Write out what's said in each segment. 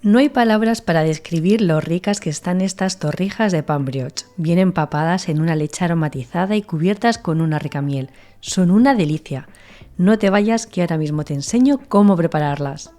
No hay palabras para describir lo ricas que están estas torrijas de pan brioche, bien empapadas en una leche aromatizada y cubiertas con una rica miel. Son una delicia. No te vayas que ahora mismo te enseño cómo prepararlas.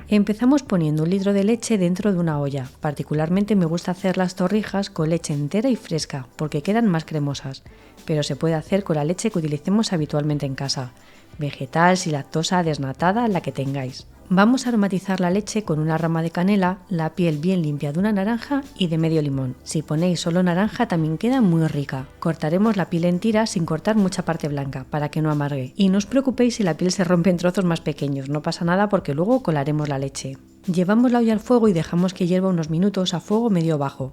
Empezamos poniendo 1 litro de leche dentro de una olla. Particularmente me gusta hacer las torrijas con leche entera y fresca, porque quedan más cremosas, pero se puede hacer con la leche que utilicemos habitualmente en casa, vegetal, sin lactosa, desnatada, la que tengáis. Vamos a aromatizar la leche con una rama de canela, la piel bien limpia de una naranja y de medio limón. Si ponéis solo naranja también queda muy rica. Cortaremos la piel en tiras sin cortar mucha parte blanca para que no amargue. Y no os preocupéis si la piel se rompe en trozos más pequeños, no pasa nada porque luego colaremos la leche. Llevamos la olla al fuego y dejamos que hierva unos minutos a fuego medio bajo.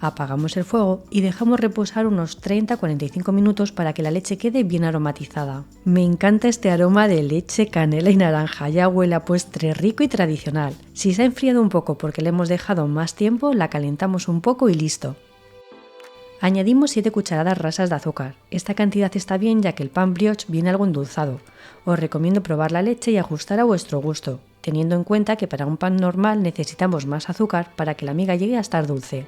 Apagamos el fuego y dejamos reposar unos 30-45 minutos para que la leche quede bien aromatizada. Me encanta este aroma de leche, canela y naranja, ya huele a postre rico y tradicional. Si se ha enfriado un poco porque le hemos dejado más tiempo, la calentamos un poco y listo. Añadimos 7 cucharadas rasas de azúcar. Esta cantidad está bien ya que el pan brioche viene algo endulzado. Os recomiendo probar la leche y ajustar a vuestro gusto, teniendo en cuenta que para un pan normal necesitamos más azúcar para que la miga llegue a estar dulce.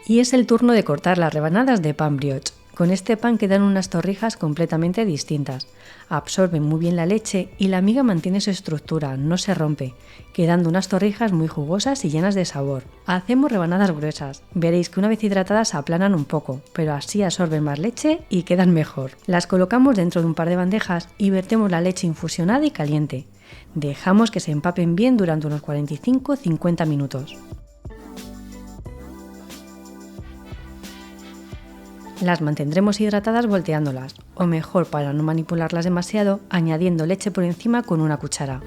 Y es el turno de cortar las rebanadas de pan brioche. Con este pan quedan unas torrijas completamente distintas. Absorben muy bien la leche y la miga mantiene su estructura, no se rompe, quedando unas torrijas muy jugosas y llenas de sabor. Hacemos rebanadas gruesas. Veréis que una vez hidratadas se aplanan un poco, pero así absorben más leche y quedan mejor. Las colocamos dentro de un par de bandejas y vertemos la leche infusionada y caliente. Dejamos que se empapen bien durante unos 45-50 minutos. Las mantendremos hidratadas volteándolas, o mejor para no manipularlas demasiado, añadiendo leche por encima con una cuchara.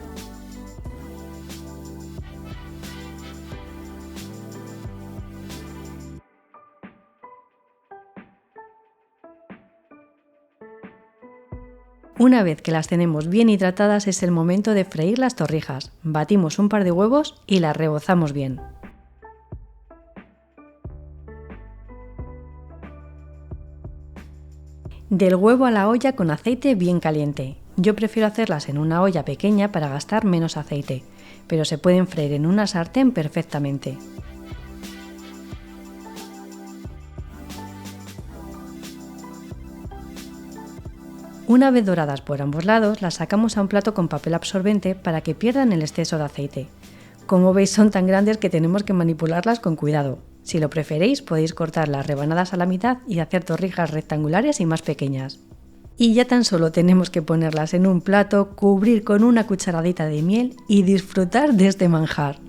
Una vez que las tenemos bien hidratadas es el momento de freír las torrijas. Batimos un par de huevos y las rebozamos bien. Del huevo a la olla con aceite bien caliente. Yo prefiero hacerlas en una olla pequeña para gastar menos aceite, pero se pueden freír en una sartén perfectamente. Una vez doradas por ambos lados, las sacamos a un plato con papel absorbente para que pierdan el exceso de aceite. Como veis son tan grandes que tenemos que manipularlas con cuidado. Si lo preferéis podéis cortar las rebanadas a la mitad y hacer torrijas rectangulares y más pequeñas. Y ya tan solo tenemos que ponerlas en un plato, cubrir con una cucharadita de miel y disfrutar de este manjar.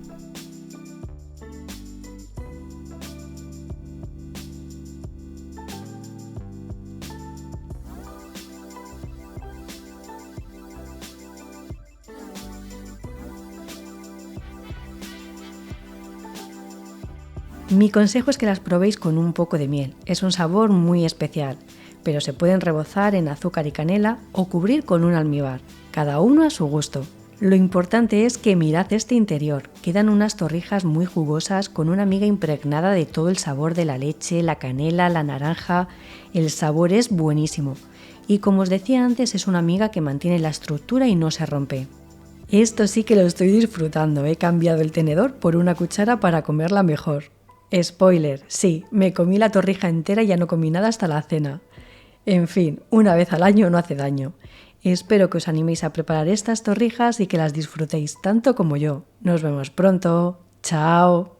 Mi consejo es que las probéis con un poco de miel, es un sabor muy especial, pero se pueden rebozar en azúcar y canela o cubrir con un almíbar, cada uno a su gusto. Lo importante es que mirad este interior, quedan unas torrijas muy jugosas con una miga impregnada de todo el sabor de la leche, la canela, la naranja, el sabor es buenísimo. Y como os decía antes es una miga que mantiene la estructura y no se rompe. Esto sí que lo estoy disfrutando, he cambiado el tenedor por una cuchara para comerla mejor. Spoiler, sí, me comí la torrija entera y ya no comí nada hasta la cena. En fin, una vez al año no hace daño. Espero que os animéis a preparar estas torrijas y que las disfrutéis tanto como yo. Nos vemos pronto. ¡Chao!